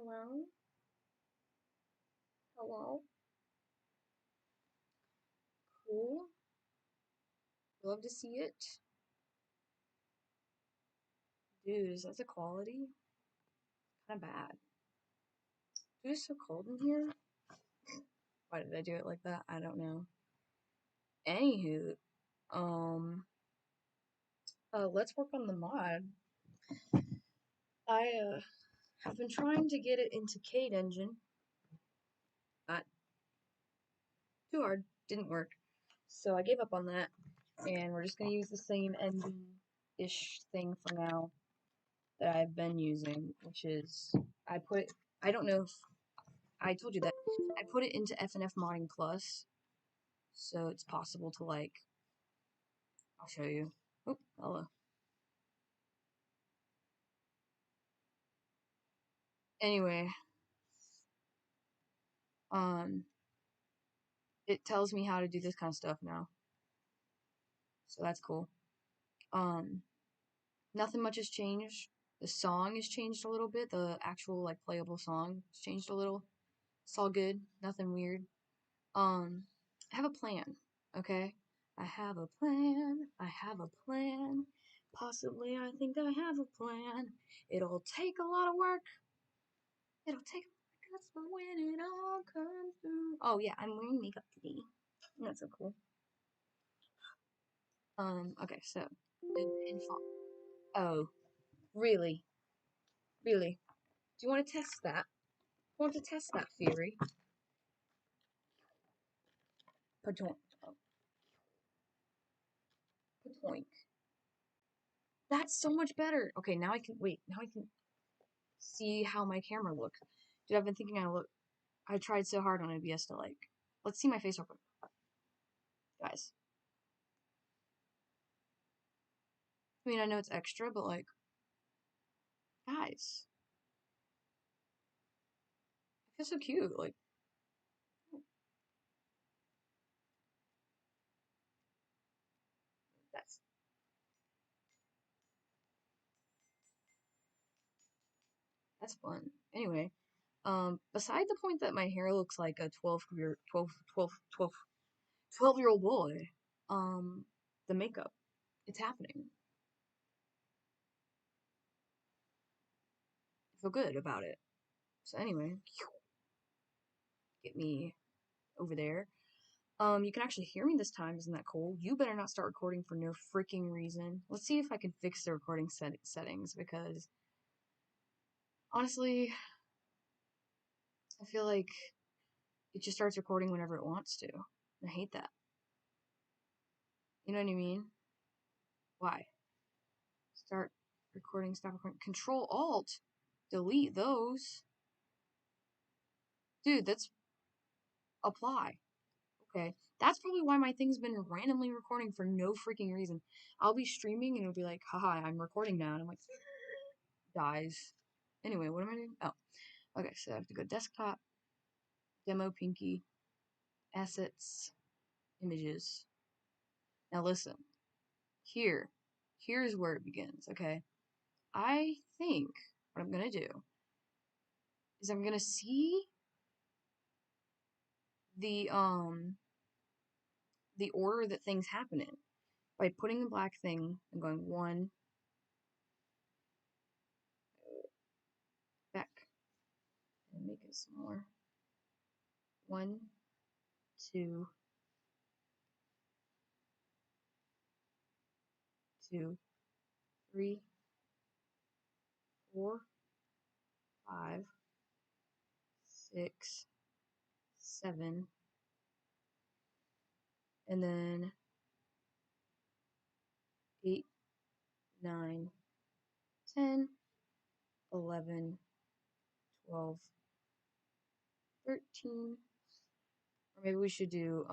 Hello? Hello? Cool. Love to see it. Dude, is that the quality? Kinda bad. Dude, it's so cold in here. Why did I do it like that? I don't know. Anywho, um, let's work on the mod. I have been trying to get it into Kate Engine. Not too hard. Didn't work. So I gave up on that. And we're just gonna use the same engine-ish thing for now that I've been using, which is I don't know if I told you that I put it into FNF Modding Plus, so it's possible to like. I'll show you. Oh, hello. Anyway, um, it tells me how to do this kind of stuff now, so that's cool. Um, Nothing much has changed. The song has changed a little bit. The actual like playable song has changed a little. It's all good. Nothing weird. I have a plan. Okay, I have a plan. I have a plan. Possibly, I think I have a plan. It'll take a lot of work. It'll take guts, but when it all comes through. Oh yeah, I'm wearing makeup today. That's so cool. Okay, so oh, really, really? Do you want to test that? Want to test that theory? Padoink. Padoink. That's so much better. Okay, now I can wait. Now I can see how my camera looks. Dude, I've been thinking I tried so hard on OBS to like. Let's see my face real quick, guys. I mean, I know it's extra, but like, guys, I feel so cute. Like, that's that's fun. Anyway, beside the point that my hair looks like a 12-year-old boy, um, the makeup, it's happening. I feel good about it. So anyway, get me over there. You can actually hear me this time. Isn't that cool? You better not start recording for no freaking reason. Let's see if I can fix the recording settings because honestly, I feel like it just starts recording whenever it wants to. I hate that. You know what I mean? Why? Start recording, stop recording. Control Alt, delete those. Dude, that's apply. Okay. That's probably why my thing's been randomly recording for no freaking reason. I'll be streaming and it'll be like, haha, I'm recording now. And I'm like, dies. Anyway, what am I doing? Oh, okay. So I have to go desktop, demo Pinkie, assets, images. Now listen, here's where it begins, okay? I think what I'm gonna do is I'm gonna see the the order that things happen in by putting the black thing and going one back and make it smaller. 1, 2, 2, 3, 4, 5, 6, 7, and then 8, 9, 10, 11, 12, 13. Or maybe we should do,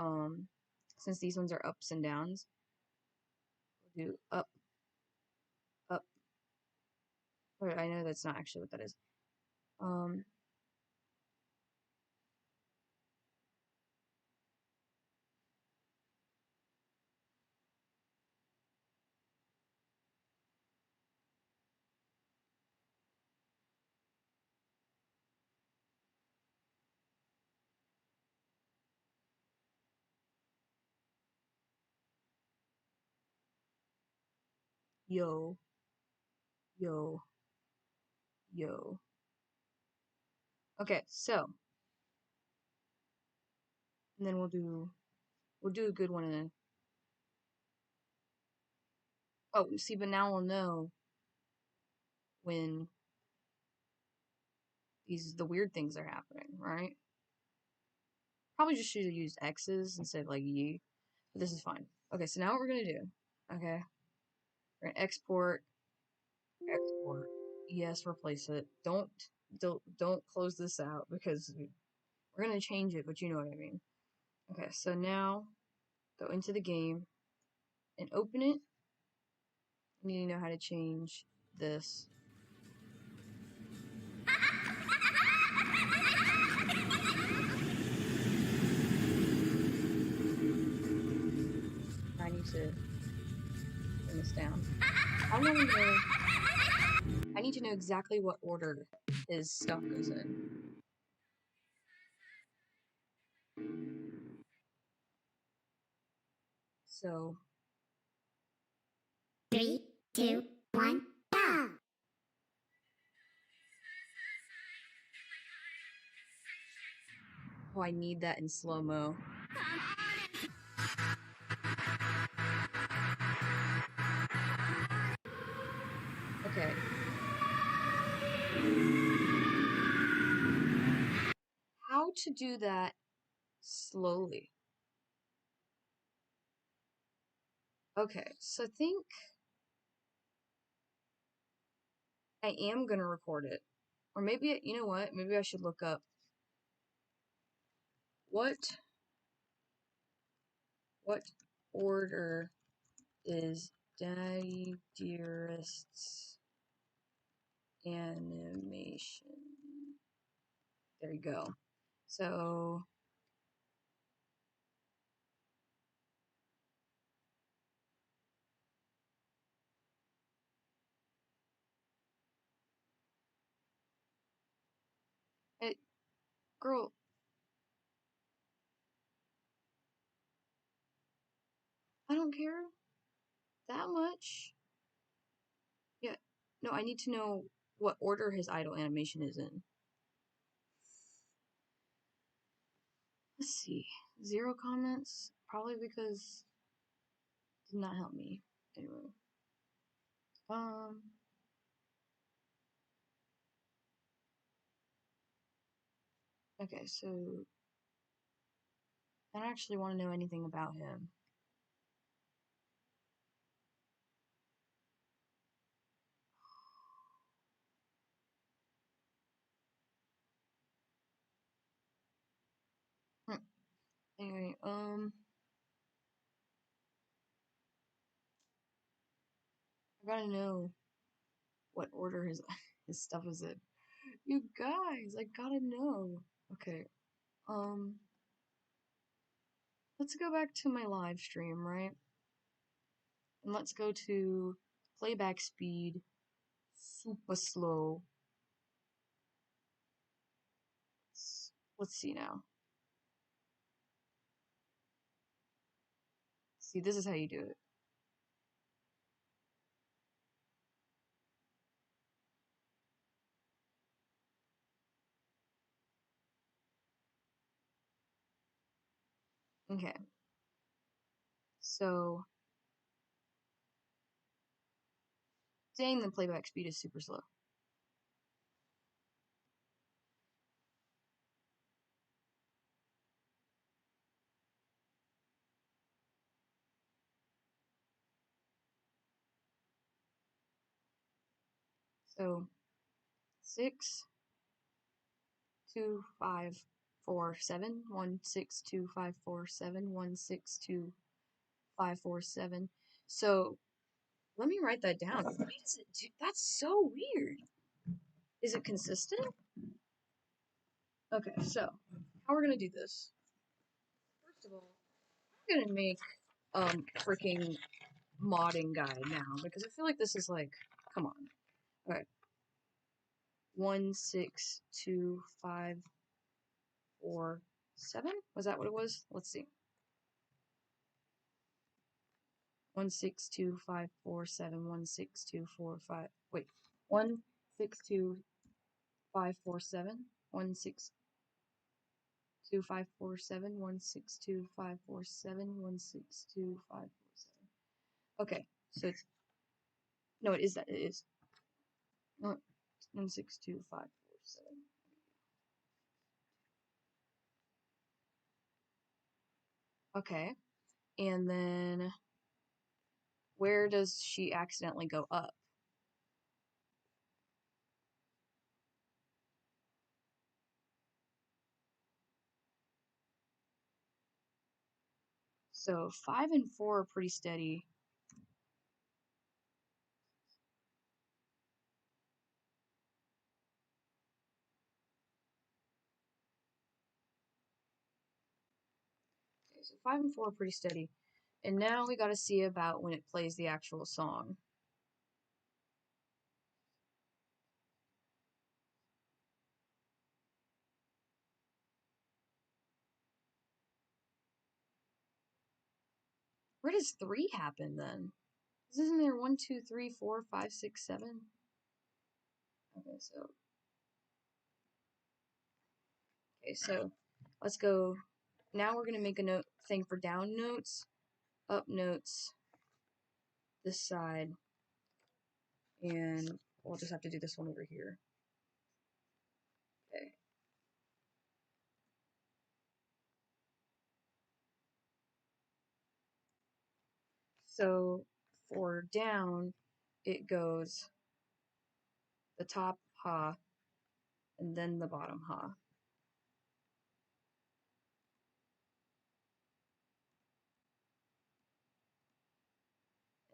since these ones are ups and downs, we'll do up, up. Or I know that's not actually what that is. Um, yo, yo, yo. Okay, so, and then we'll do a good one in a, oh, see, but now we'll know when the weird things are happening, right? Probably just should have used X's instead of like ye, but this is fine. Okay, so now what we're gonna do, okay, we're gonna export, export, yes, replace it. Don't close this out because we're gonna change it, but you know what I mean. Okay, so now go into the game and open it. You need to know how to change this. I need to bring this down. I want to know. I need to know exactly what order his stuff goes in. So 3, 2, 1, go! oh, I need that in slow-mo. Okay. How to do that slowly? Okay, so I think I am gonna record it. Or maybe, you know what? Maybe I should look up what order is Daddy Dearest's animation? There you go. So it, girl, I don't care that much. Yeah, no, I need to know what order his idle animation is in. Let's see. 0 comments? Probably because it did not help me. Anyway. Okay, so I don't actually want to know anything about him. Anyway, I gotta know what order his stuff is in. You guys, I gotta know. Okay, let's go back to my live stream, right? And let's go to playback speed, super slow. Let's see now. See, this is how you do it. Okay. So, saying the playback speed is super slow. So, 6, 2, 5, 4, 7, 1, 6, 2, 5, 4, 7, 1, 6, 2, 5, 4, 7. So, let me write that down. Why does it do? That's so weird. Is it consistent? Okay, so how we're gonna do this? First of all, I'm gonna make freaking modding guide now because I feel like this is like, come on. Okay, 1, 6, 2, 5, 4, 7. Was that what it was? Let's see. 16254716245. Wait, 1625471624547 Okay, so it's no, it is that it is. No, 1625447. Okay, and then where does she accidentally go up? So 5 and 4 are pretty steady. Okay, so 5 and 4 are pretty steady. And now we gotta see about when it plays the actual song. Where does 3 happen then? Isn't there 1, 2, 3, 4, 5, 6, 7? Okay, so let's go. Now we're gonna make a note thing for down notes, up notes, this side, and we'll just have to do this one over here. Okay. So for down, it goes the top ha and then the bottom ha.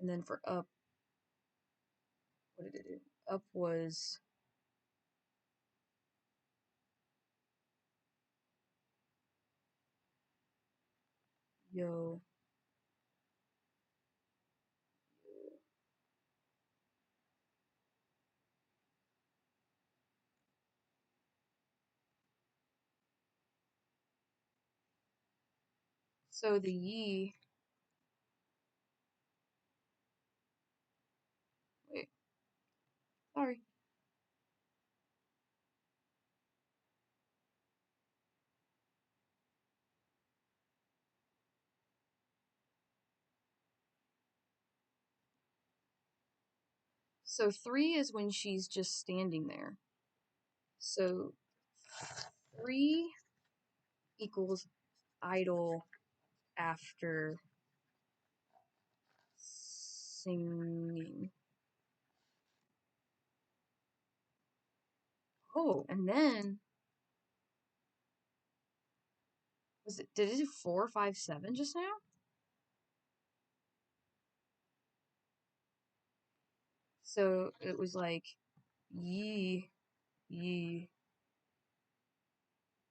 And then for up, what did it do? Up was yo. So the yi, wait, sorry. So 3 is when she's just standing there. So 3 equals idle after singing. Oh, and then did it do 4, 5, 7 just now? So it was like ye, ye.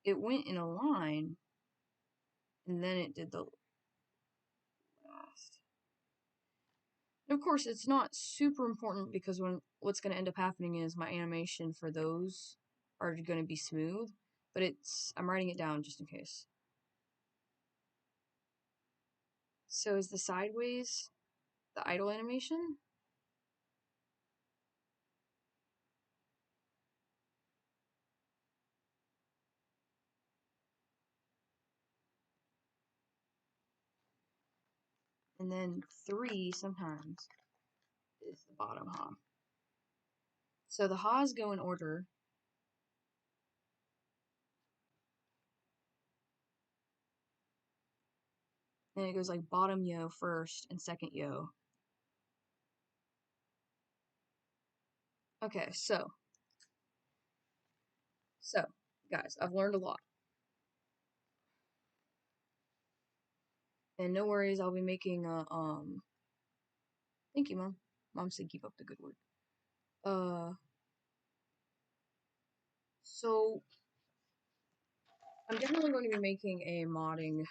It went in a line, and then it did the last. Of course, it's not super important because what's going to end up happening is my animation for those are going to be smooth, but I'm writing it down just in case. So is the sideways the idle animation? And then 3 sometimes is the bottom ha. So the ha's go in order. Then it goes like bottom yo first and second yo. Okay, so guys, I've learned a lot. And no worries, I'll be making a thank you, Mom. Mom said keep up the good work. So I'm definitely going to be making a modding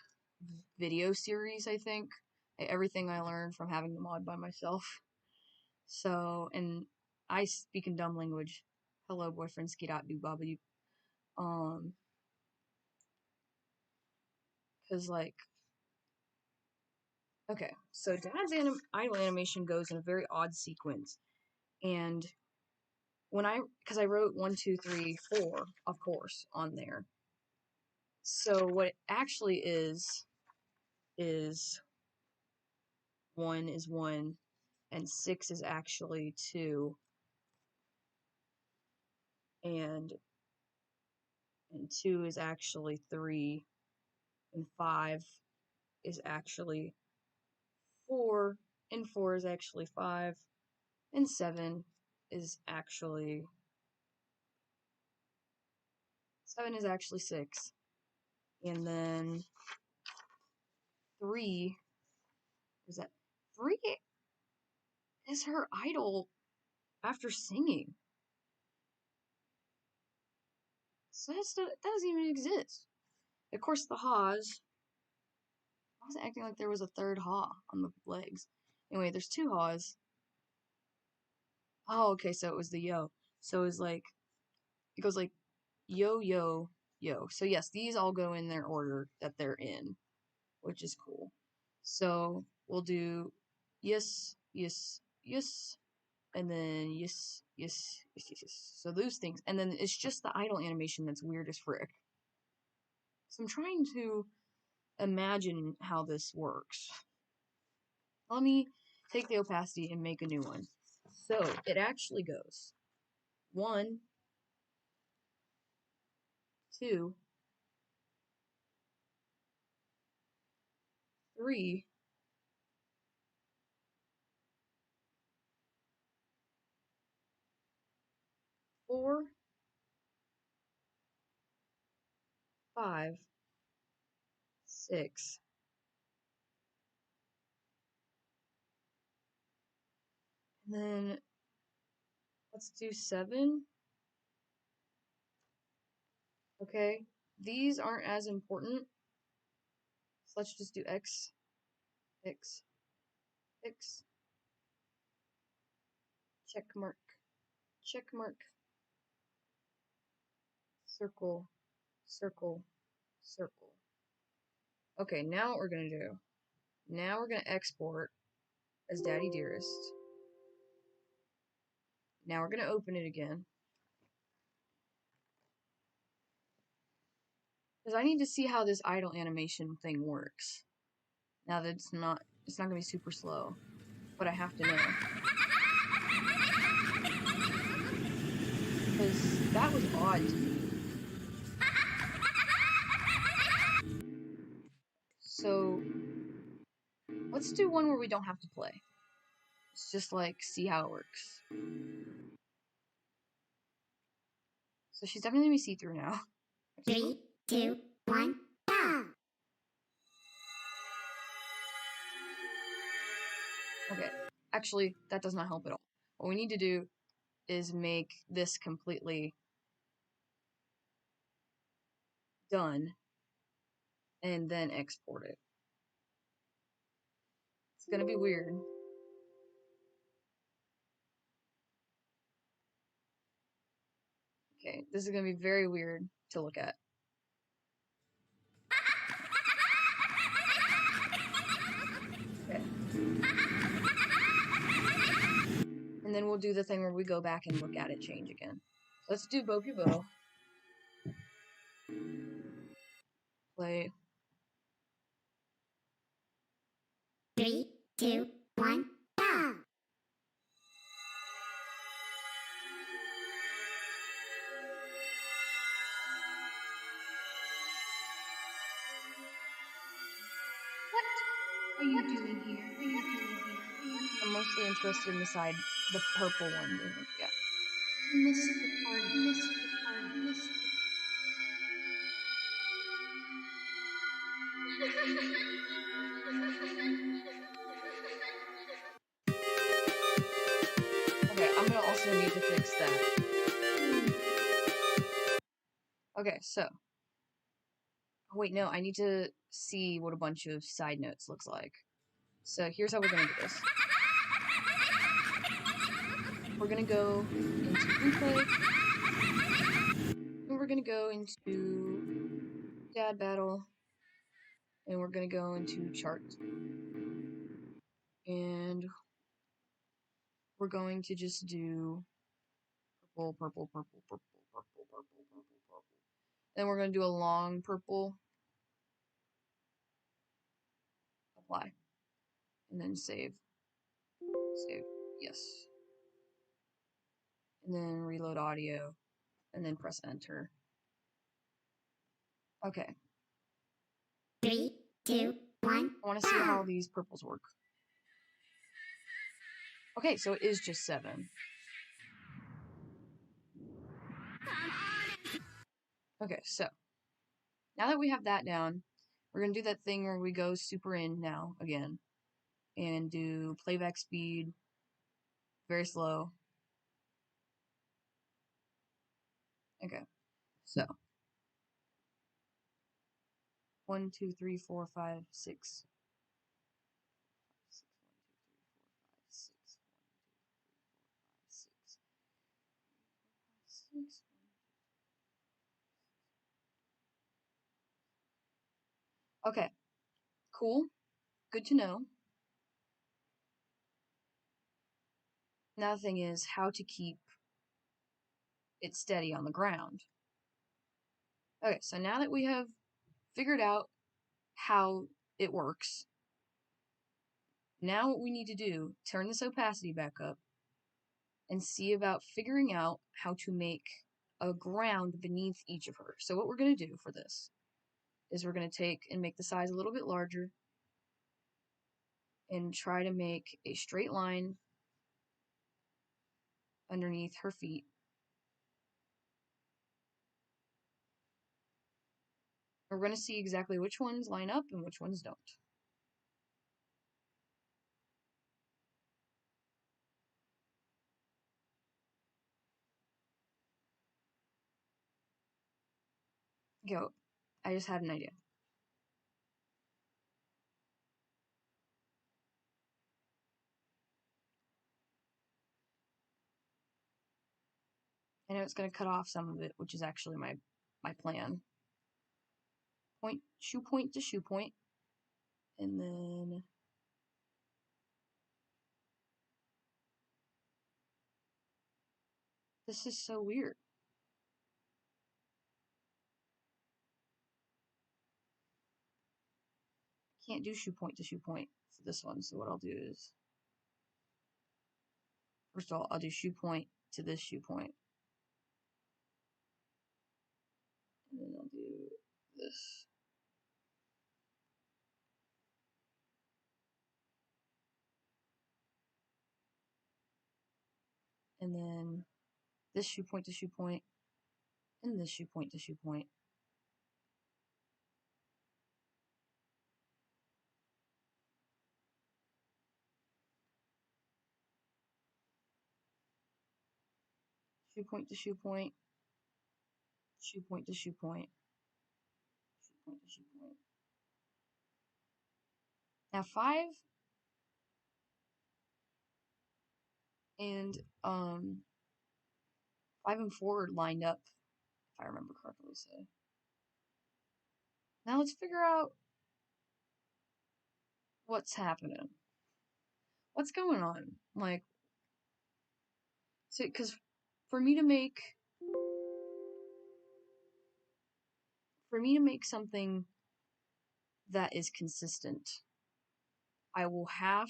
video series, I think. Everything I learned from having to mod by myself. So, and I speak in dumb language. Hello, boyfriend, skidot do baba. Um, cause like, okay, So Dad's idle animation goes in a very odd sequence, and because I wrote 1, 2, 3, 4, of course, on there. So what it actually is 1 is 1, and 6 is actually 2, and 2 is actually 3, and 5 is actually 4, and 4 is actually 5, and 7 is actually 6. And then 3 is that 3 is her idol after singing. So that doesn't even exist. Of course, the haws. I was acting like there was a third haw on the legs. Anyway, there's 2 haws. Oh, okay, so it was the yo. So it goes like yo, yo, yo. So yes, these all go in their order that they're in, which is cool. So we'll do yes, yes, yes, and then yes, yes, yes, yes, yes. So those things. And then it's just the idle animation that's weird as frick. So I'm trying to imagine how this works. Let me take the opacity and make a new one. So it actually goes 1, 2, 3, 4, 5, 6. And then let's do 7. Okay. These aren't as important. So let's just do X, X, X, check mark, circle, circle, circle. Okay, now what we're gonna do. Now we're gonna export as Daddy Dearest. Now we're gonna open it again. Because I need to see how this idle animation thing works. Now that it's not gonna be super slow. But I have to know. Because that was odd to me. So let's do one where we don't have to play. It's just like see how it works. So she's definitely gonna be see-through now. 3, 2, 1, go! Okay. Actually, that does not help at all. What we need to do is make this completely done and then export it. It's gonna be weird. Okay, this is gonna be very weird to look at. Okay. And then we'll do the thing where we go back and look at it change again. Let's do Bo Peep Bo. Play. 3, 2, 1, go! What are you doing here? I'm mostly interested in the purple one. Yeah. Missed the party. Okay, I'm gonna also need to fix that. Okay, so. Oh, wait, no, I need to see what a bunch of side notes looks like. So here's how we're gonna do this. We're gonna go into replay. And we're gonna go into dad battle. And we're gonna go into chart. And we're going to just do purple, purple, purple, purple, purple, purple, purple, purple. Then we're going to do a long purple. Apply. And then save. Save. Yes. And then reload audio. And then press enter. Okay. 3, 2, 1. I want to see how these purples work. Okay, so it is just 7. Okay, so now that we have that down, we're going to do that thing where we go super in now again and do playback speed very slow. Okay, so 1, 2, 3, 4, 5, 6. 6. Okay, cool. Good to know. Now the thing is how to keep it steady on the ground. Okay, so now that we have figured out how it works, now what we need to do, turn this opacity back up and see about figuring out how to make a ground beneath each of her. So what we're going to do for this is we're going to take and make the size a little bit larger and try to make a straight line underneath her feet. We're going to see exactly which ones line up and which ones don't. Go. I just had an idea. I know it's going to cut off some of it, which is actually my plan. Shoe point to shoe point, and then this is so weird. Can't do shoe point to shoe point for this one, so what I'll do is, first of all, I'll do shoe point to this shoe point. And then I'll do this. And then this shoe point to shoe point, and this shoe point to shoe point. Shoe point to shoe point, shoe point to shoe point, shoe point to shoe point. Now 5 and 5 and 4 are lined up, if I remember correctly. So now let's figure out what's happening. What's going on? Like, so, because for me to make something that is consistent, I will have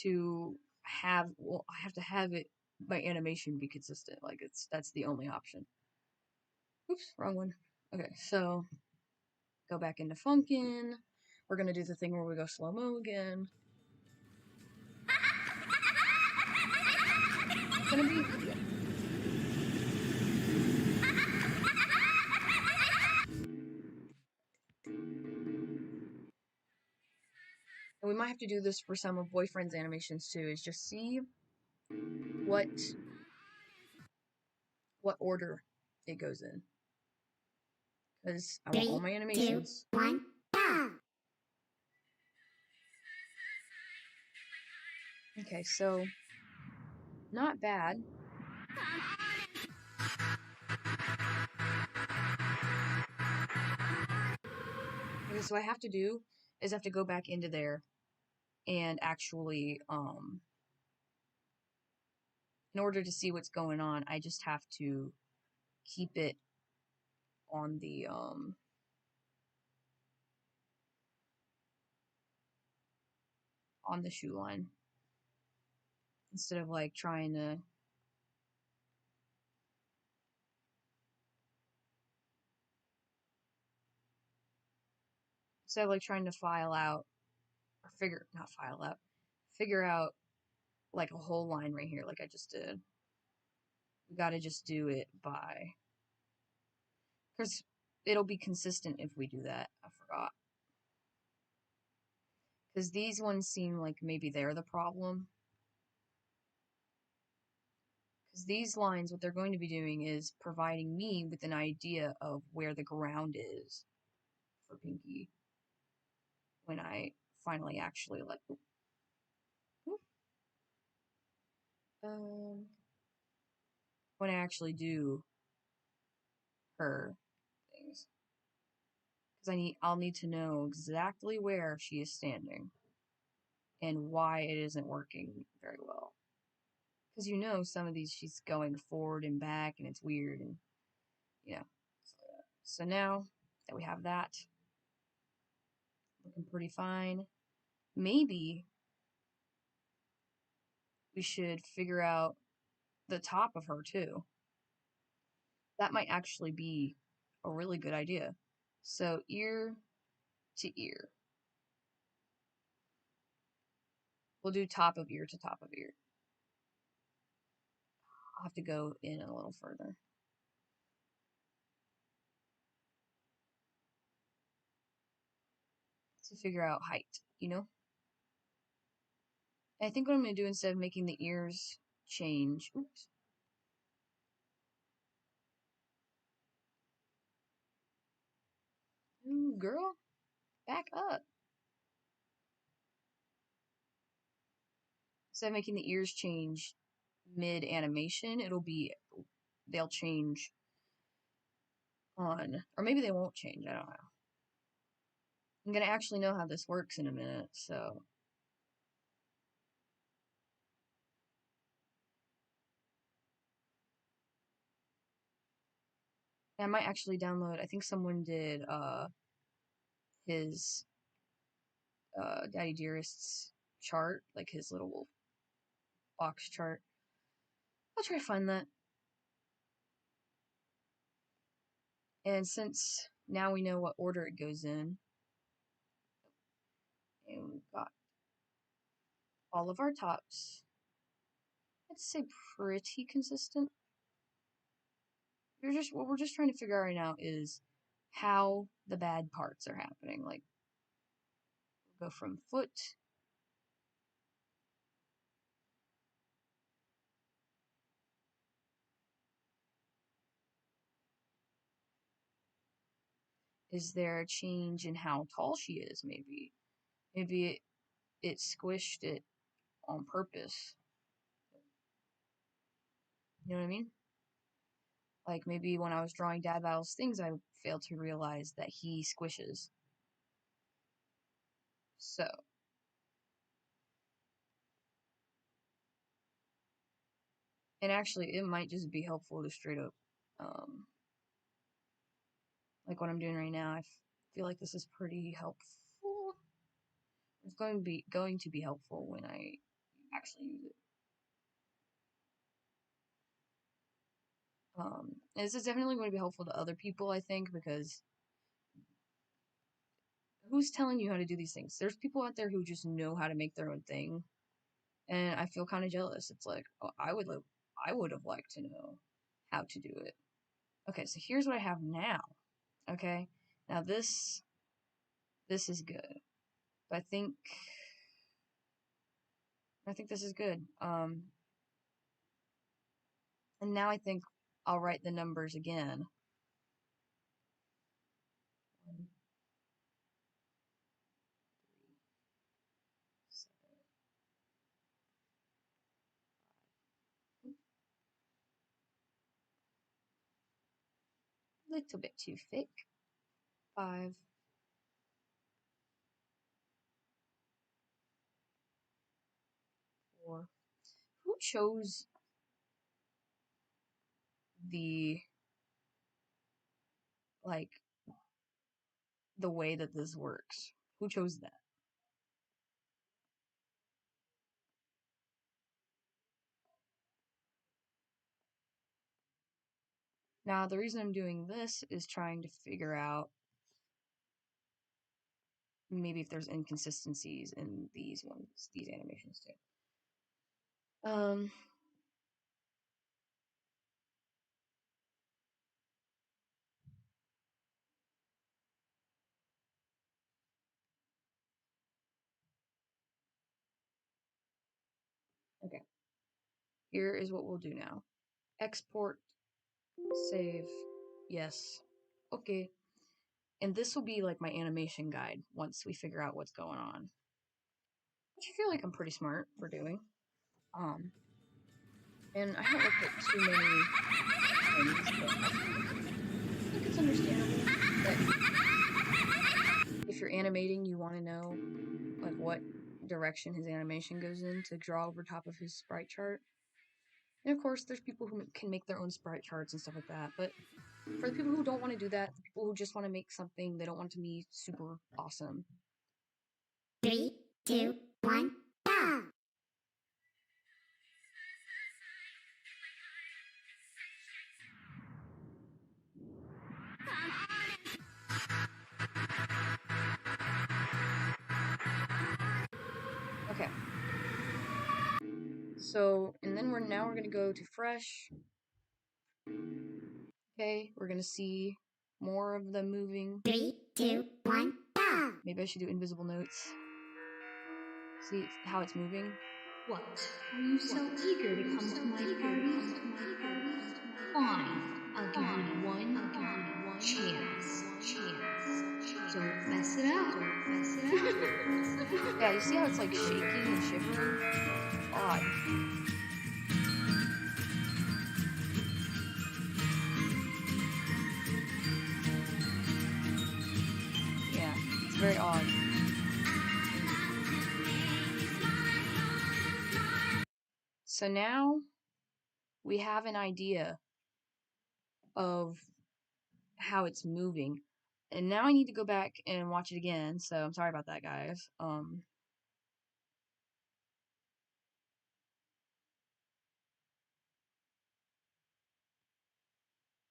to have, well, I have to have it, my animation be consistent. Like, that's the only option. Oops, wrong one. Okay, so go back into Funkin'. We're gonna do the thing where we go slow-mo again. It's gonna be good. And we might have to do this for some of Boyfriend's animations too, is just see what order it goes in. Because I want all my animations. 3, 2, 1, go! Okay, so not bad. Okay, so what I have to do is I have to go back into there and actually, in order to see what's going on, I just have to keep it on the shoe line instead of like trying to file out or figure out like a whole line right here like I just did. We got to just do it by, because it'll be consistent if we do that. I forgot. Because these ones seem like maybe they're the problem. Because these lines, what they're going to be doing is providing me with an idea of where the ground is for Pinkie when I finally actually like, when I actually do her things. Because I'll need to know exactly where she is standing and why it isn't working very well. Because some of these she's going forward and back and it's weird and so now that we have that looking pretty fine, maybe we should figure out the top of her too. That might actually be a really good idea. So ear to ear. We'll do top of ear to top of ear. I'll have to go in a little further. To figure out height, And I think what I'm going to do instead of making the ears change, oops. Ooh, girl, back up. Instead of making the ears change mid animation, they'll change on, or maybe they won't change, I don't know. I'm going to actually know how this works in a minute, so. I might actually download, I think someone did his Daddy Dearest's chart, like his little box chart. I'll try to find that. And since now we know what order it goes in, and we've got all of our tops, I'd say pretty consistent. What we're just trying to figure out right now is how the bad parts are happening. Like, we'll go from foot. Is there a change in how tall she is, maybe? Maybe it squished it on purpose. You know what I mean? Like, maybe when I was drawing Dad Battles things, I failed to realize that he squishes. So. And actually, it might just be helpful to straight up, like what I'm doing right now. I feel like this is pretty helpful. It's going to be helpful when I actually use it. And this is definitely going to be helpful to other people, I think, because who's telling you how to do these things? There's people out there who just know how to make their own thing, and I feel kind of jealous. It's like, oh, I would have liked to know how to do it. Okay, so here's what I have now. Okay, now this is good. But I think this is good. And now I think I'll write the numbers again. 1, 3, 7. Little bit too thick. 5. Or who chose the like the way that this works? Who chose that? Now, the reason I'm doing this is trying to figure out maybe if there's inconsistencies in these ones, these animations too. Okay. Here is what we'll do now. Export, save, yes. Okay. And this will be like my animation guide once we figure out what's going on. Which I feel like I'm pretty smart for doing. And I haven't looked at too many things, but I think it's understandable that if you're animating, you want to know like what direction his animation goes in to draw over top of his sprite chart. And of course, there's people who can make their own sprite charts and stuff like that, but for the people who don't want to do that, the people who just want to make something, they don't want it to be super awesome. 3, 2, 1, go! Okay. So, and then now we're gonna go to fresh. Okay, we're gonna see more of them moving. 3, 2, 1, go! Maybe I should do invisible notes. See how it's moving. What? Are you so eager to come to my party? Fine, I'll give you one chance. Don't mess it up. Yeah, you see how it's like shaking and shivering? Odd. Yeah, it's very odd. So now we have an idea of how it's moving. And now I need to go back and watch it again, so I'm sorry about that, guys.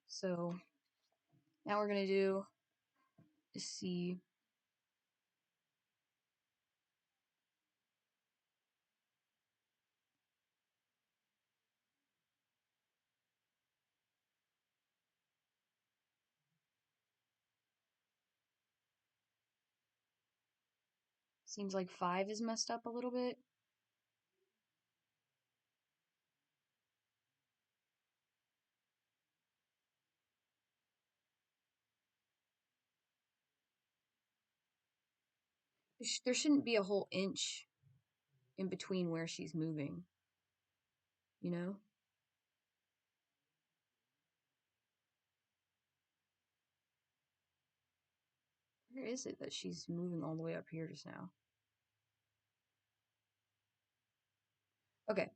So now we're gonna do is see. Seems like 5 is messed up a little bit. There shouldn't be a whole inch in between where she's moving, you know? Where is it that she's moving all the way up here just now? Okay,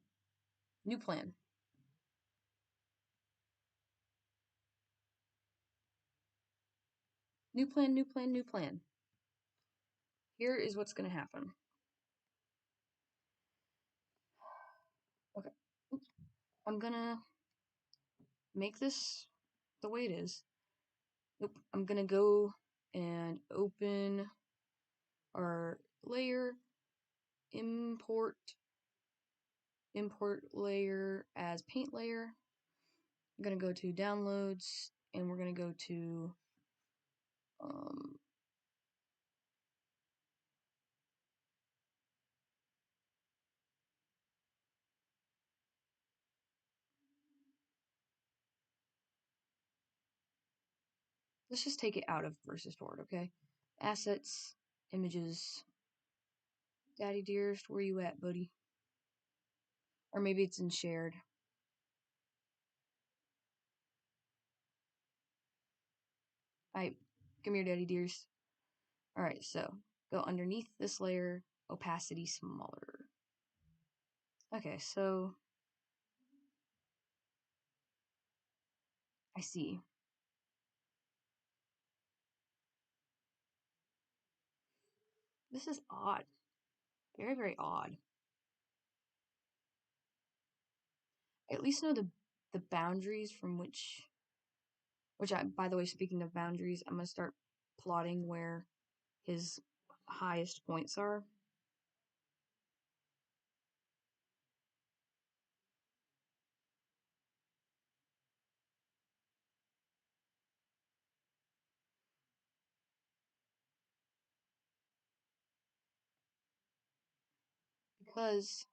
new plan. New plan, new plan, new plan. Here is what's gonna happen. Okay, I'm gonna make this the way it is. Nope, I'm gonna go and open our layer, import layer as paint layer. I'm gonna go to downloads and we're gonna go to um, let's just take it out of versus stored, okay? Assets, images. Daddy dearest, where you at, buddy? Or maybe it's in shared. Alright, come here, daddy dearest. Alright, so go underneath this layer, opacity smaller. Okay, so I see. This is odd. Very, very odd. I at least know the boundaries from which I, by the way, speaking of boundaries, I'm gonna start plotting where his highest points are. Because,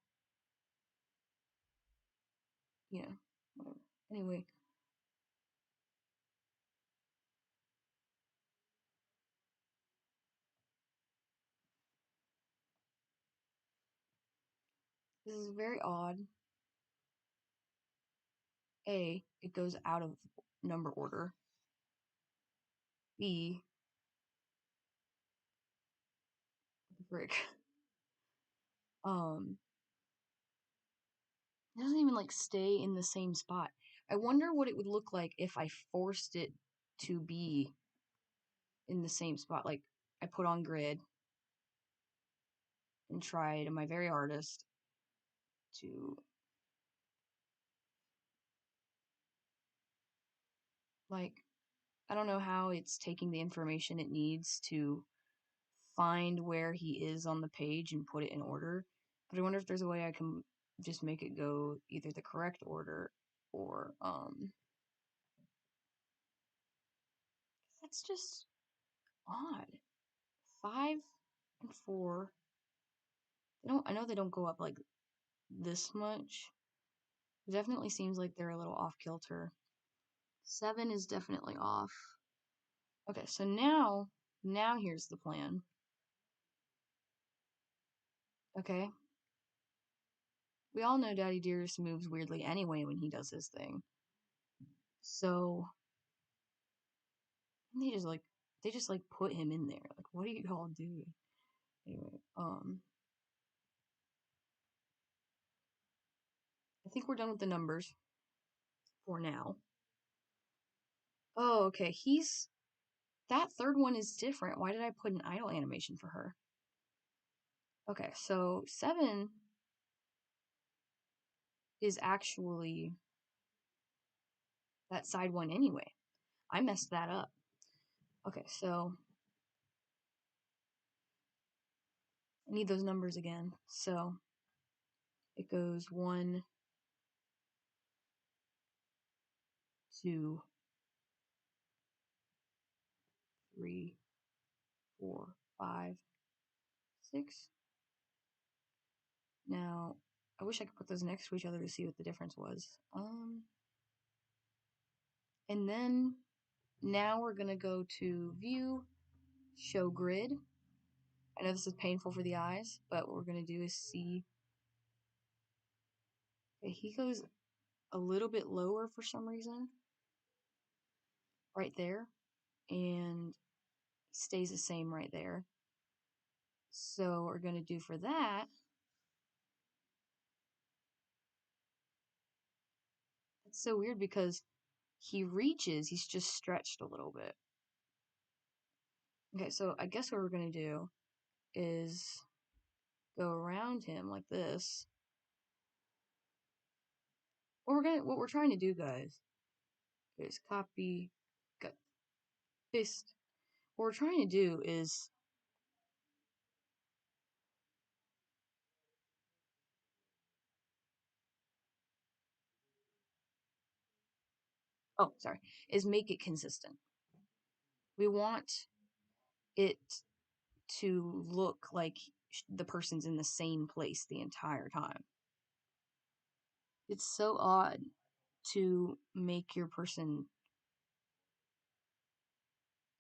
whatever. Anyway, this is very odd. A, it goes out of number order. B, what the frick? It doesn't even like stay in the same spot. I wonder what it would look like if I forced it to be in the same spot. Like I put on grid and tried my very hardest to like I don't know how it's taking the information it needs to find where he is on the page and put it in order. But I wonder if there's a way I can just make it go either the correct order or that's just odd. 5 and 4. I know they don't go up like this much. It definitely seems like they're a little off kilter. 7 is definitely off. Okay, so now here's the plan. Okay. We all know Daddy Dearest moves weirdly anyway when he does his thing. So they just like put him in there. Like, what are you all doing? Anyway, I think we're done with the numbers for now. Oh, okay. That third one is different. Why did I put an idle animation for her? Okay, so 7 is actually that side one anyway. I messed that up. Okay, so I need those numbers again. So it goes 1, 2, 3, 4, 5, 6. Now, I wish I could put those next to each other to see what the difference was. And then now we're gonna go to View, Show Grid. I know this is painful for the eyes, but what we're gonna do is see. Okay, he goes a little bit lower for some reason, right there, and stays the same right there. So what we're gonna do for that. It's so weird because he reaches, he's just stretched a little bit. Okay, so I guess what we're gonna do is go around him like this. What we're trying to do, guys, is copy, cut, paste. What we're trying to do is, oh, sorry, is make it consistent. We want it to look like the person's in the same place the entire time. It's so odd to make your person.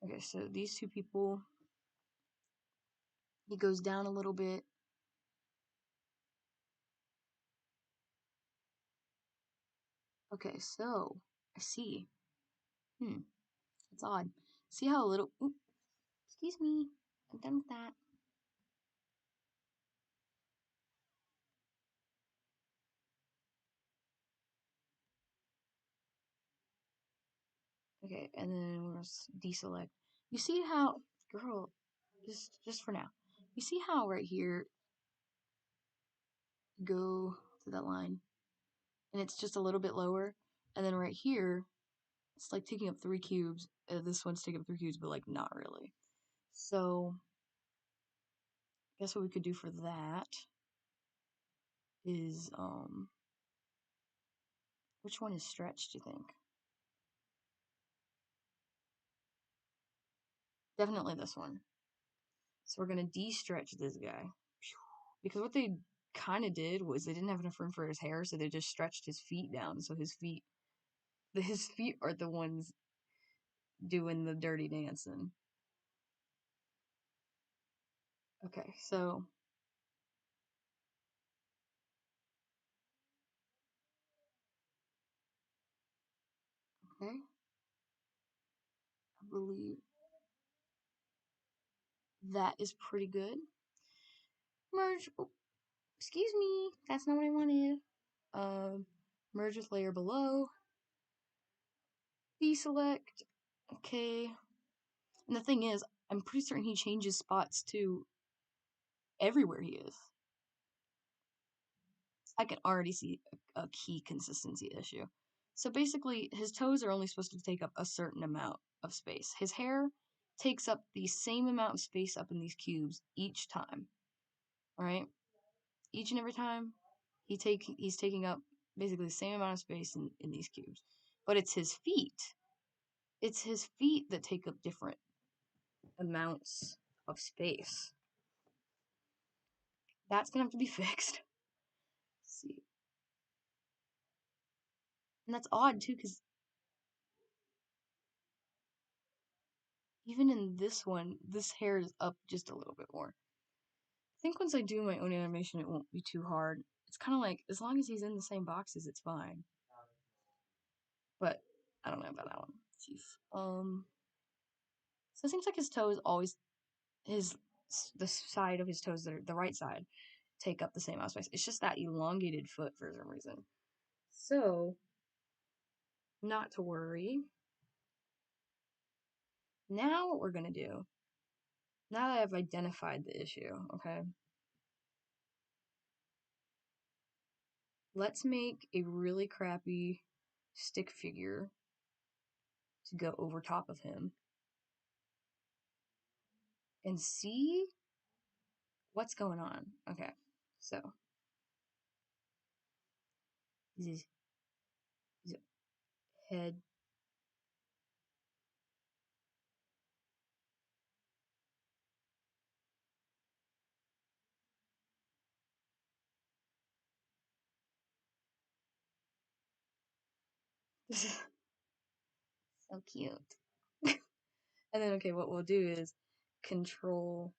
Okay, so these two people, he goes down a little bit. Okay, so I see. It's odd. See how little. Ooh, excuse me. I'm done with that. Okay, and then we'll deselect. You see how, girl, just for now. You see how right here, go to that line, and it's just a little bit lower, and then right here, it's like taking up 3 cubes. This one's taking up 3 cubes, but like not really. So, I guess what we could do for that is, which one is stretched, do you think? Definitely this one. So we're gonna de-stretch this guy. Because what they kind of did was they didn't have enough room for his hair, so they just stretched his feet down. So his feet are the ones doing the dirty dancing. Okay, so okay, I believe that is pretty good. Merge. Oh, excuse me, that's not what I wanted. Merge with layer below. Deselect. Okay. And the thing is, I'm pretty certain he changes spots too everywhere he is. I can already see a key consistency issue. So basically, his toes are only supposed to take up a certain amount of space. His hair takes up the same amount of space up in these cubes each time. Alright? Each and every time, he's taking up basically the same amount of space in these cubes. But it's his feet. It's his feet that take up different amounts of space. That's gonna have to be fixed. Let's see. And that's odd too, because even in this one, this hair is up just a little bit more. I think once I do my own animation, it won't be too hard. It's kind of like, as long as he's in the same boxes, it's fine. But I don't know about that one. So it seems like his toes always, his the side of his toes, the right side, take up the same amount of space. It's just that elongated foot for some reason. So, not to worry. Now what we're gonna do, now that I've identified the issue, okay, let's make a really crappy stick figure to go over top of him and see what's going on. Okay, so his head. So cute. And then, okay, what we'll do is Control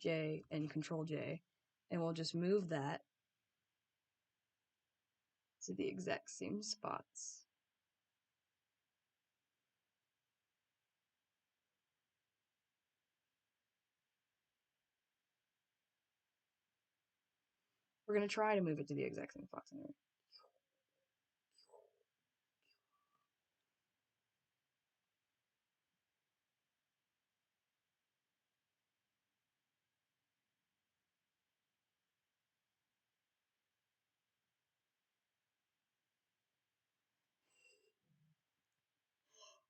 J and Control J, and we'll just move that to the exact same spots. We're gonna try to move it to the exact same spots anyway.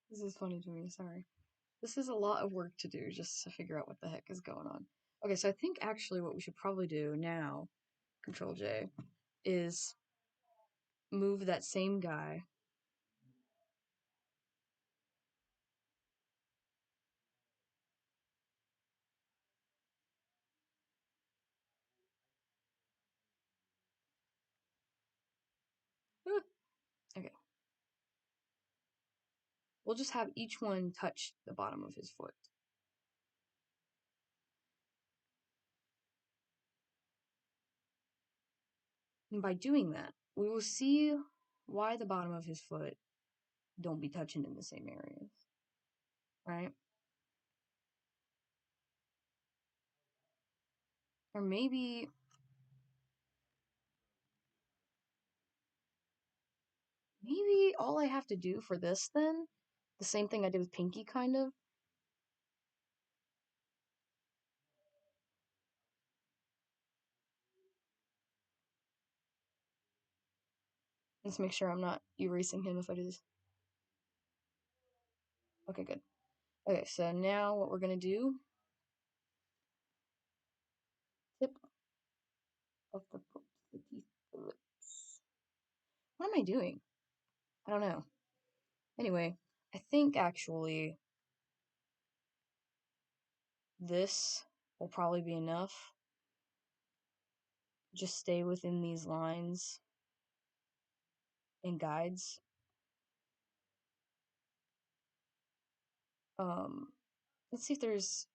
This is funny to me, sorry. This is a lot of work to do just to figure out what the heck is going on. Okay, so I think actually what we should probably do now, Control J, is move that same guy. Okay. We'll just have each one touch the bottom of his foot. And by doing that, we will see why the bottom of his foot don't be touching in the same areas. Right? Or maybe all I have to do for this then The same thing I did with Pinkie, kind of. Let's make sure I'm not erasing him if I do this. Okay, good. Okay, so now what we're gonna do, tip of the teeth, the lips. What am I doing? I don't know. Anyway, I think actually this will probably be enough. Just stay within these lines and guides. Let's see if there's.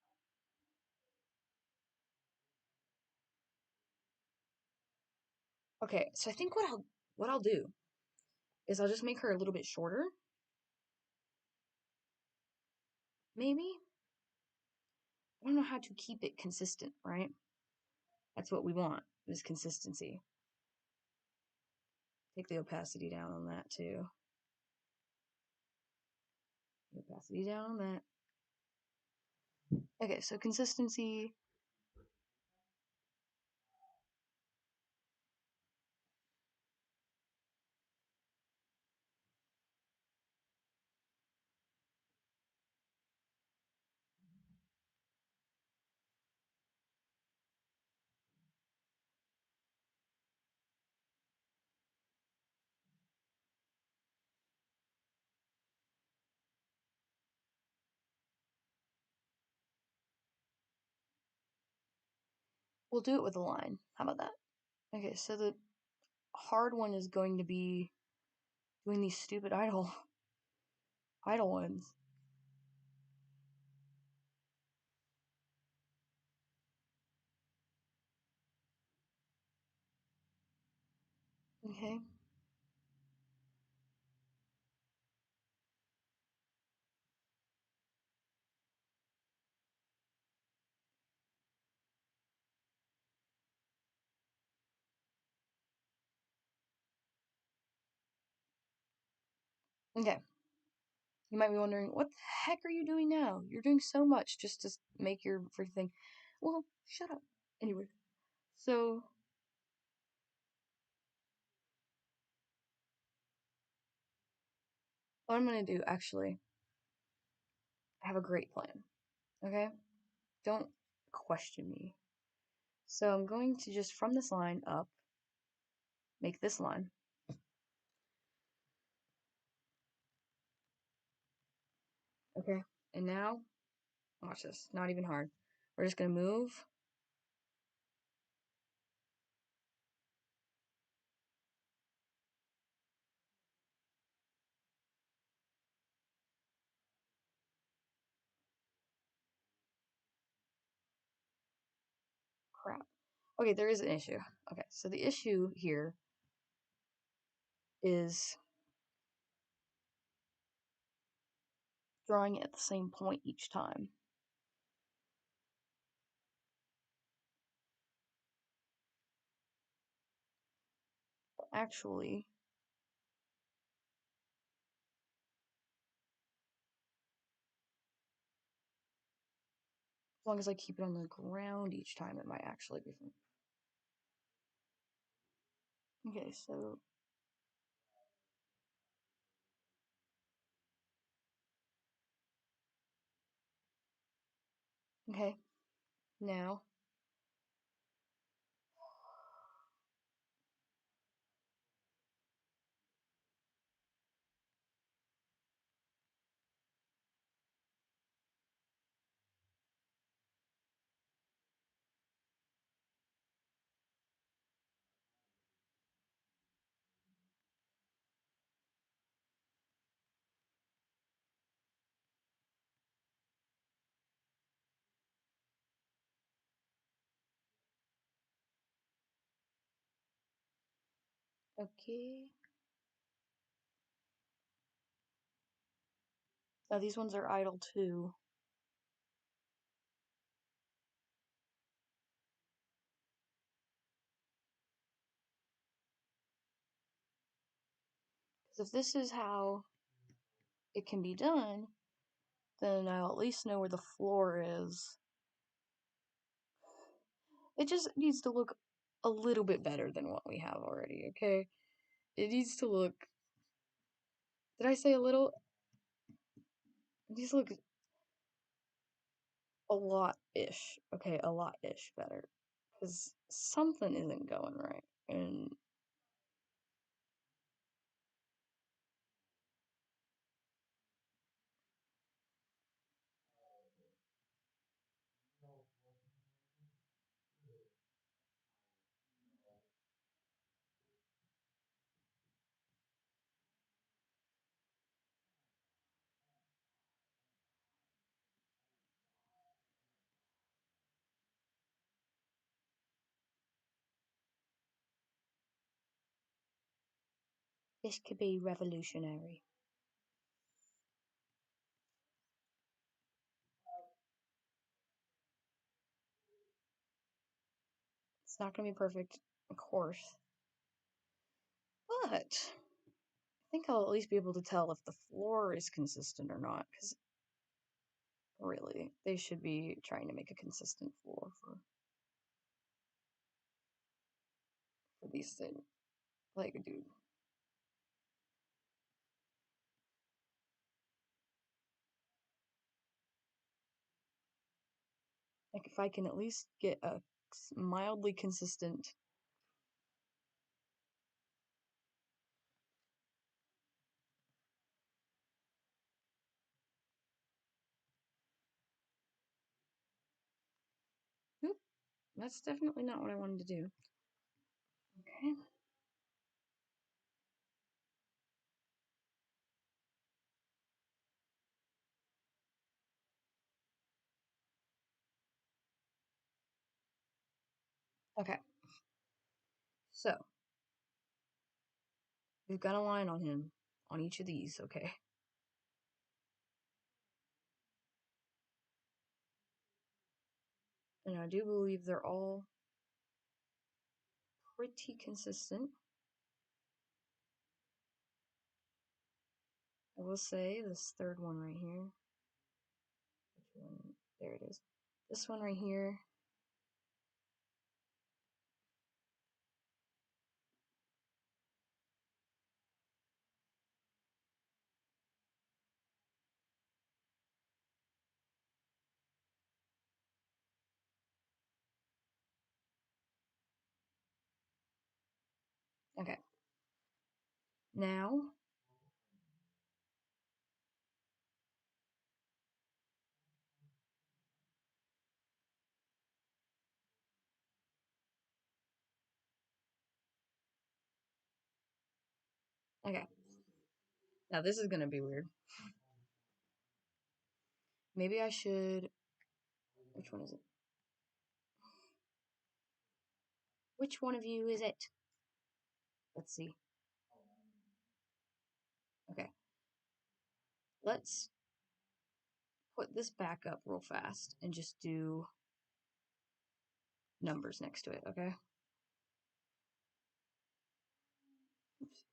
Okay, so I think what I'll do is I'll just make her a little bit shorter. Maybe. I don't know how to keep it consistent, right? That's what we want, is consistency. Take the opacity down on that too. The opacity down on that. Okay, so consistency. We'll do it with a line. How about that? Okay, so the hard one is going to be doing these stupid idle ones. Okay. Okay. You might be wondering, what the heck are you doing now? You're doing so much just to make your freaking thing. Well, shut up. Anyway, so what I'm gonna do, actually, I have a great plan. Okay? Don't question me. So I'm going to just from this line up, make this line. Okay? And now, watch this. Not even hard. We're just gonna move. Crap. Okay, there is an issue. Okay, so the issue here is drawing it at the same point each time. Actually, as long as I keep it on the ground each time, it might actually be fun. Okay, so okay, now okay. Now these ones are idle too. Because if this is how it can be done, then I'll at least know where the floor is. It just needs to look a little bit better than what we have already, okay? It needs to look. Did I say a little? It needs to look a lot-ish, okay? A lot-ish better. Because something isn't going right. And this could be revolutionary. It's not going to be perfect, of course. But I think I'll at least be able to tell if the floor is consistent or not. Because really, they should be trying to make a consistent floor for these things. Like, dude. Like, if I can at least get a mildly consistent. Oop, that's definitely not what I wanted to do. Okay. Okay. So, we've got a line on him on each of these, okay? And I do believe they're all pretty consistent. I will say this third one right here. Which one? There it is. This one right here. Okay. Now, okay. Now this is gonna be weird. Maybe I should. Which one is it? Which one of you is it? Let's see. Okay. Let's put this back up real fast and just do numbers next to it, okay? Oops.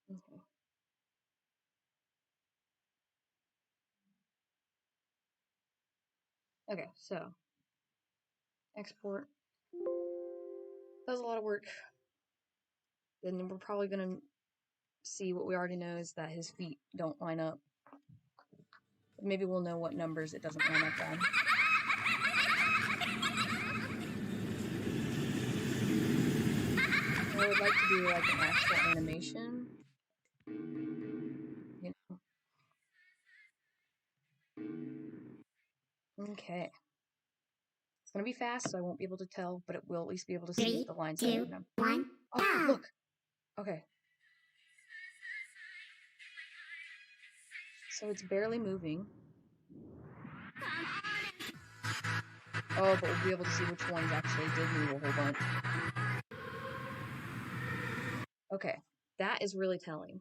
Okay. Okay, so export. That was a lot of work. Then we're probably gonna see what we already know is that his feet don't line up. Maybe we'll know what numbers it doesn't line up on. I would like to do like an actual animation. You know. Okay. It's gonna be fast, so I won't be able to tell, but it will at least be able to see 3, the lines 2, connecting them. 1, Oh, go! look! Okay. So it's barely moving. Oh, but we'll be able to see which ones actually did move a whole bunch. Okay, that is really telling.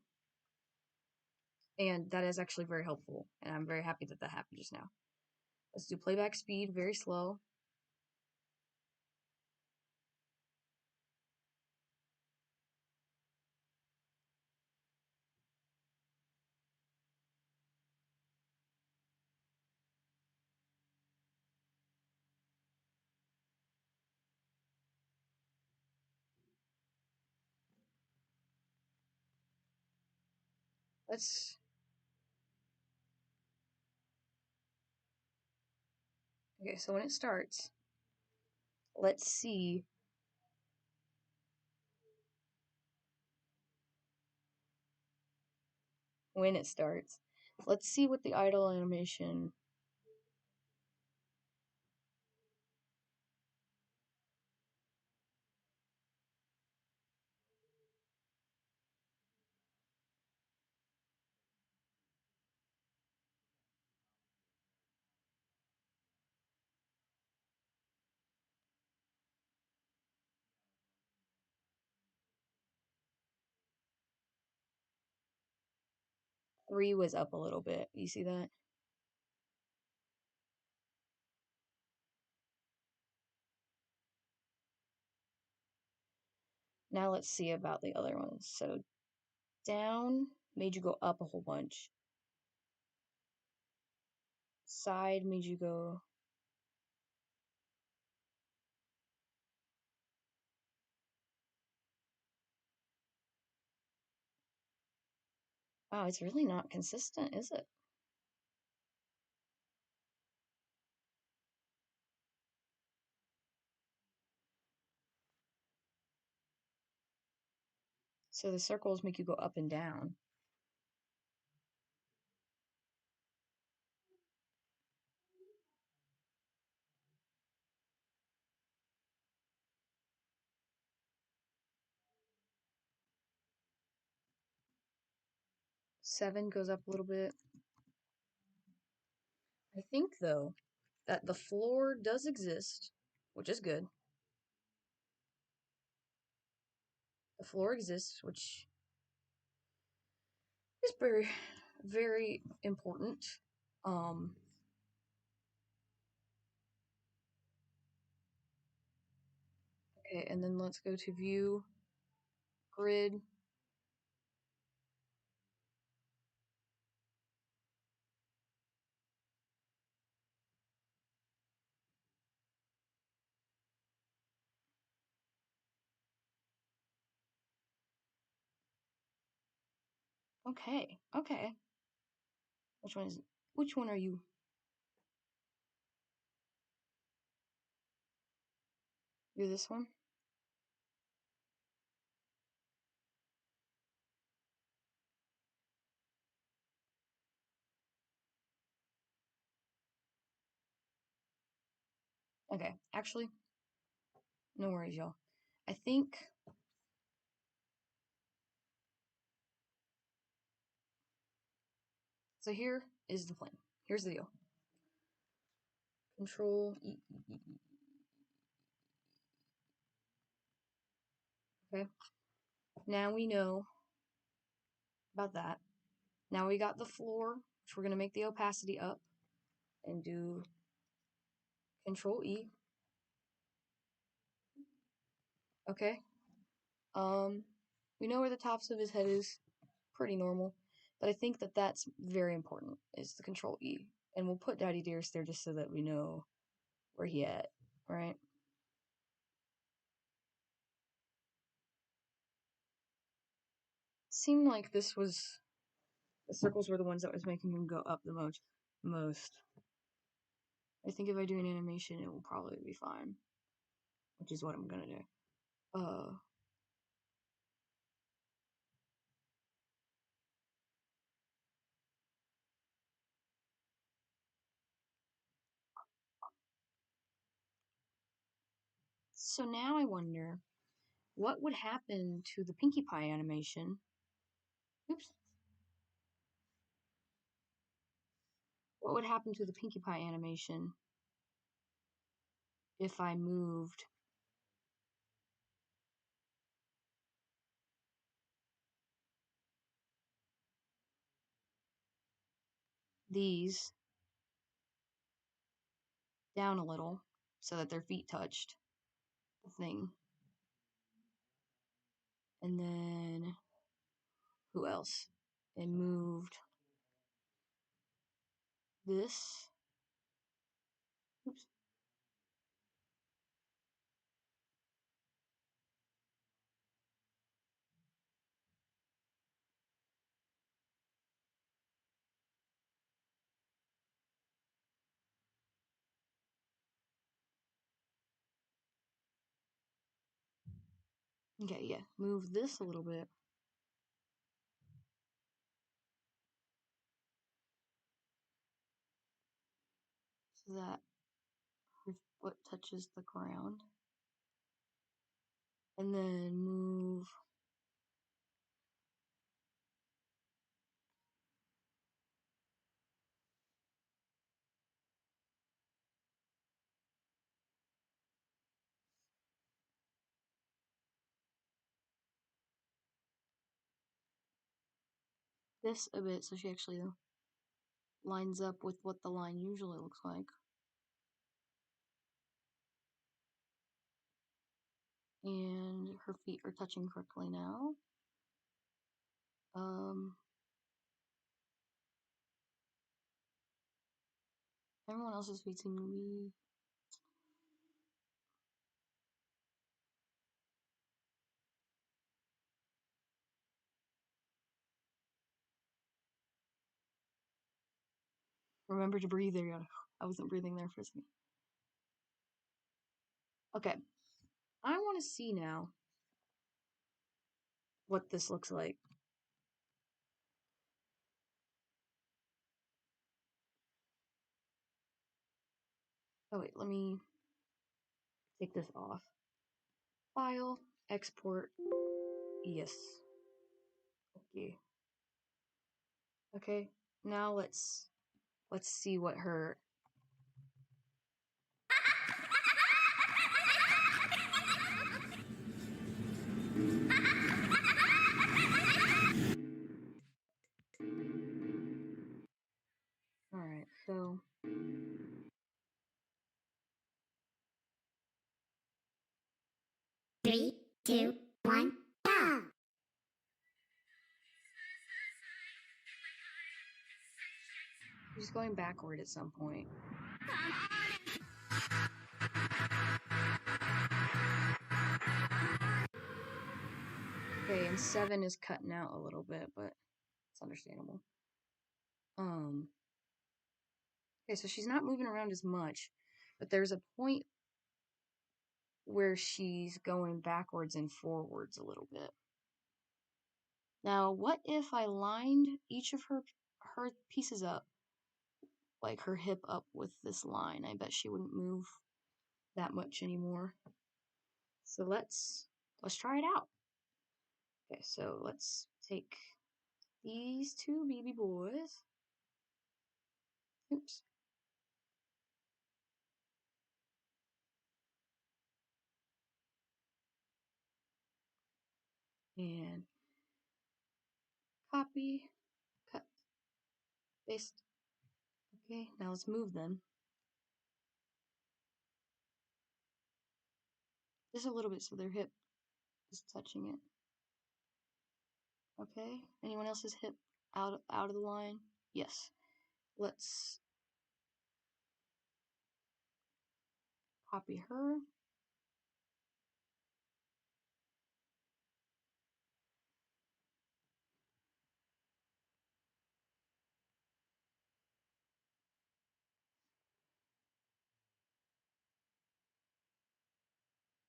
And that is actually very helpful, and I'm very happy that that happened just now. Let's do playback speed, very slow. Let's... Okay, so when it starts, let's see when it starts. Let's see what the idle animation... Three was up a little bit. You see that? Now let's see about the other ones. So down made you go up a whole bunch. Side made you go... Wow, it's really not consistent, is it? So the circles make you go up and down. Seven goes up a little bit. I think, though, that the floor does exist, which is good. The floor exists, which is very, very important. Okay, and then let's go to view, grid. Okay, okay. Which one are you? You're this one? Okay, actually, no worries, y'all. I think... So here is the plan. Here's the deal. Control E. Okay. Now we know about that. Now we got the floor, which we're going to make the opacity up and do Control E. Okay. We know where the tops of his head is, pretty normal, but I think that that's very important, is the Control E. And we'll put Daddy Dearest there just so that we know where he at, right? It seemed like this was... The circles were the ones that was making him go up the most. I think if I do an animation, it will probably be fine, which is what I'm gonna do. So now I wonder what would happen to the Pinkie Pie animation. Oops. What would happen to the Pinkie Pie animation if I moved these down a little so that their feet touched the thing? And then who else? And moved this. Oops. Okay, yeah. Move this a little bit so that her foot touches the ground. And then move this a bit so she actually lines up with what the line usually looks like. And her feet are touching correctly now. Everyone else's feet seem to be. Remember to breathe there. I wasn't breathing there for a second. Okay, I want to see now what this looks like. Oh wait, let me take this off. File, export, yes. Okay. Okay, now let's see what her. Alright, so 3, 2, 1, go! she's going backward at some point. Okay, and 7 is cutting out a little bit, but it's understandable. Okay, so she's not moving around as much, but there's a point where she's going backwards and forwards a little bit. Now, what if I lined each of her pieces up, like her hip up with this line? I bet she wouldn't move that much anymore. So let's try it out. Okay, so let's take these two baby boys. Oops. And copy, cut, paste. Okay, now let's move them. Just a little bit so their hip is touching it. Okay, anyone else's hip out of the line? Yes. Let's copy her.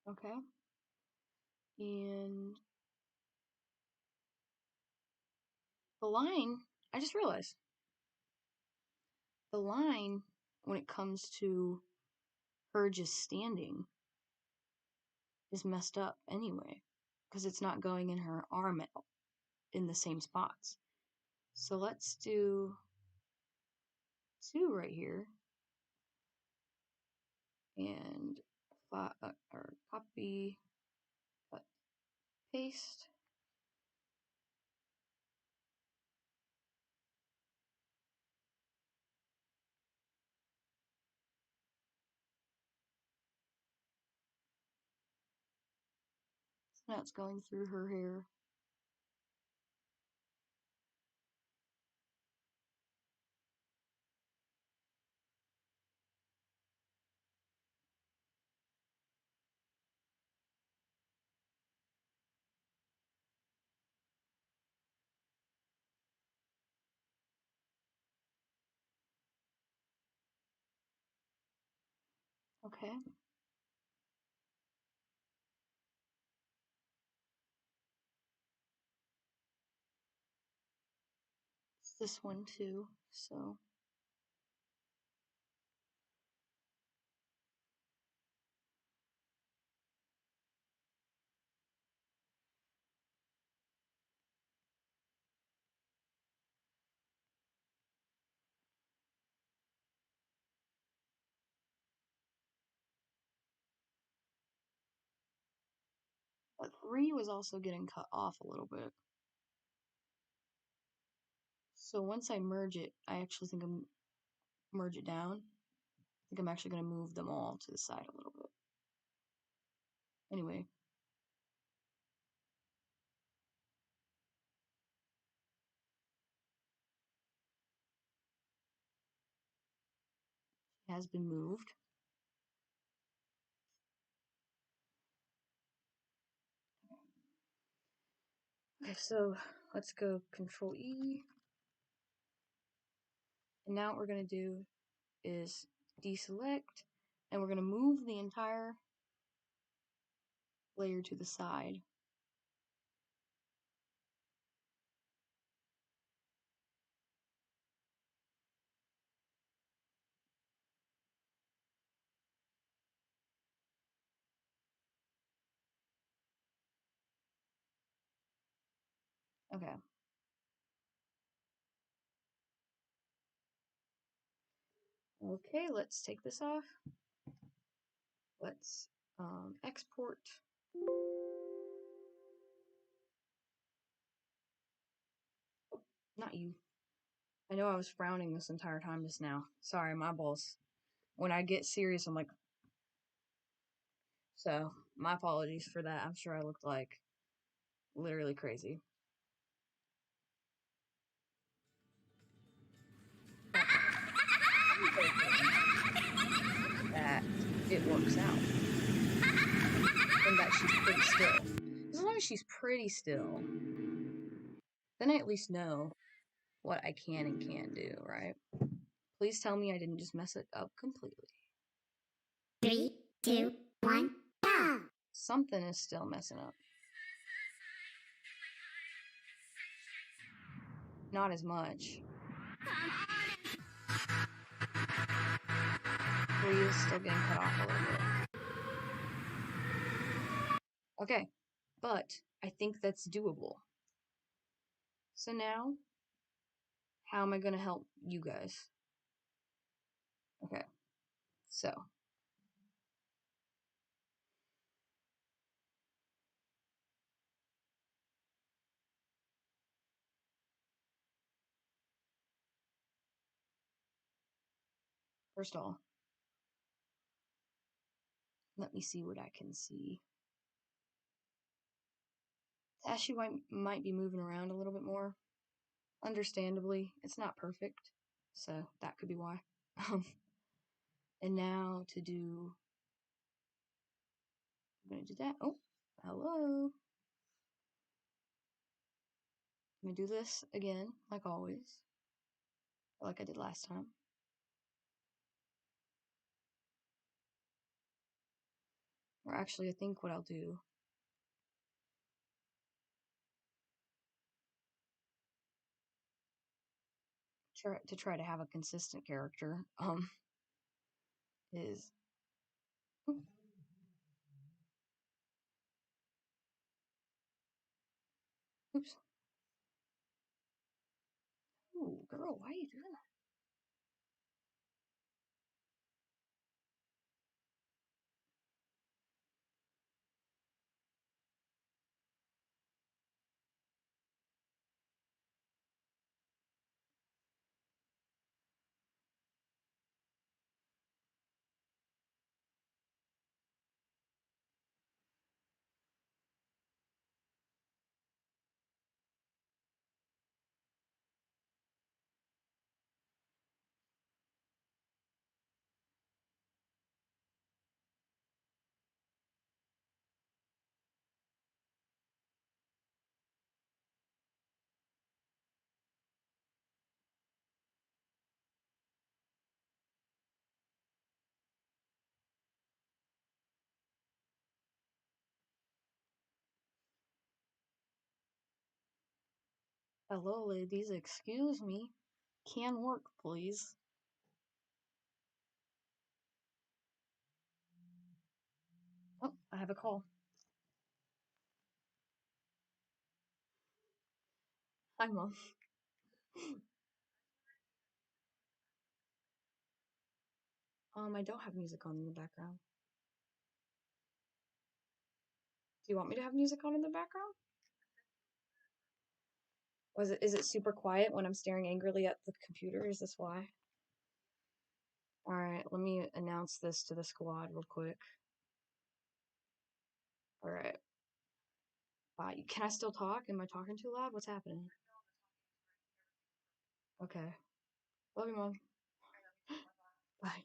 Okay. And the line, I just realized, the line, when it comes to her just standing, is messed up anyway, because it's not going in her arm in the same spots. So let's do 2 right here, and or copy, cut, paste. So now it's going through her hair. Okay. It's this one too, so. But 3 was also getting cut off a little bit. So once I merge it, I actually think I'm merge it down. I think I'm actually going to move them all to the side a little bit. Anyway. It has been moved. Okay, so let's go Control E. And now what we're going to do is deselect, and we're going to move the entire layer to the side. Okay. Okay, let's take this off. Let's export. Oh, not you. I know I was frowning this entire time just now. Sorry, my balls. When I get serious, I'm like. So, my apologies for that. I'm sure I looked like literally crazy. That it works out. And that she's pretty still. As long as she's pretty still, then I at least know what I can and can't do, right? Please tell me I didn't just mess it up completely. 3, 2, 1, go! Something is still messing up. Not as much. 3 is still getting cut off a little bit. Okay, but I think that's doable. So now, how am I going to help you guys? Okay, so. First of all, let me see what I can see. Ashley might be moving around a little bit more. Understandably, it's not perfect, so that could be why. And now to do, I'm gonna do that. Oh, hello. I'm gonna do this again, like always, like I did last time. Or actually, I think what I'll do, try to have a consistent character, is Bro, why are you doing that? Hello, ladies. Excuse me. Can work, please. Oh, I have a call. Hi, Mom. I don't have music on in the background. Do you want me to have music on in the background? Is it super quiet when I'm staring angrily at the computer? Is this why? Alright, let me announce this to the squad real quick. Alright. Can I still talk? Am I talking too loud? What's happening? Okay. Love you, Mom. Bye.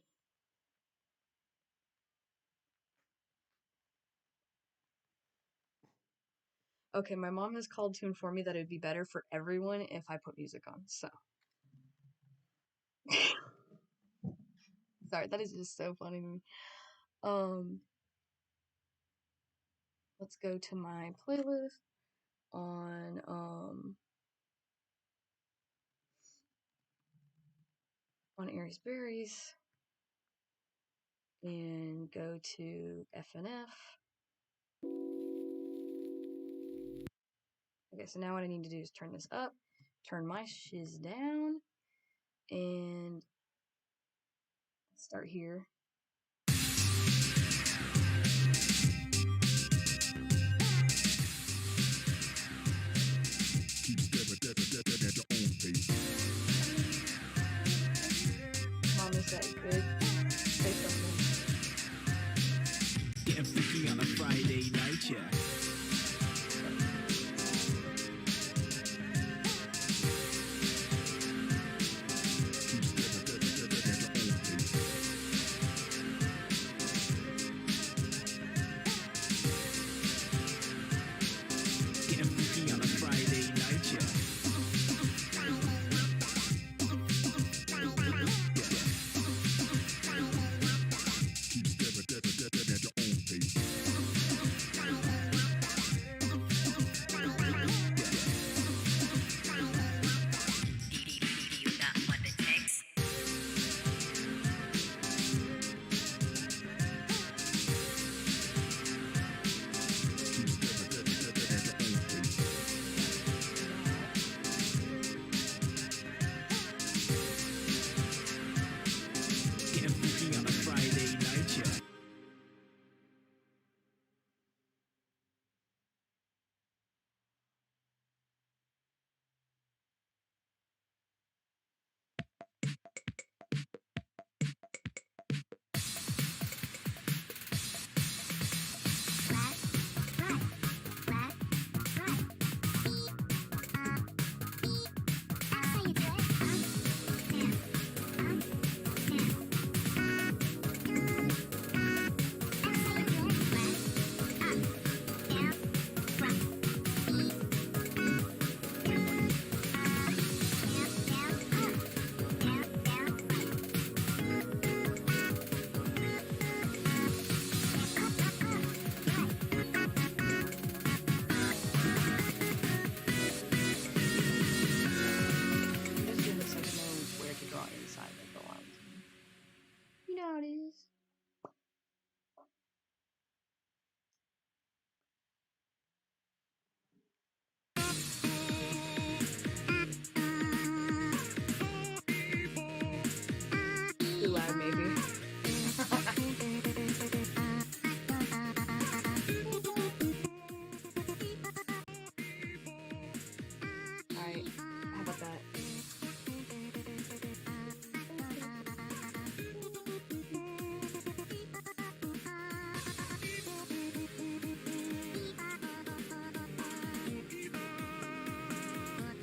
Okay, my mom has called to inform me that it would be better for everyone if I put music on, so. Sorry, that is just so funny to me. Let's go to my playlist on, on Aries Berries and go to FNF. Okay, so now what I need to do is turn this up, turn my shiz down, and start here. Mom, is that good? Say something. Getting freaky on a Friday night, yeah.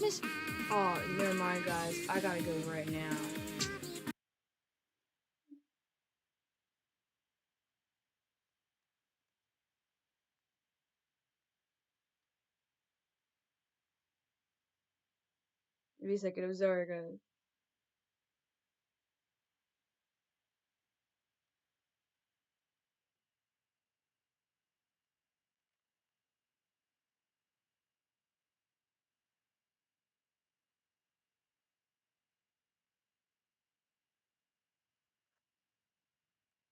this? Oh, never mind, guys. I gotta go right now. Give me a second. I'm sorry, guys.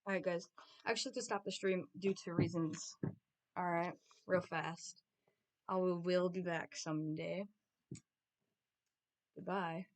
Alright, guys. I actually have to stop the stream due to reasons. Alright, real fast. I will be back someday. Goodbye.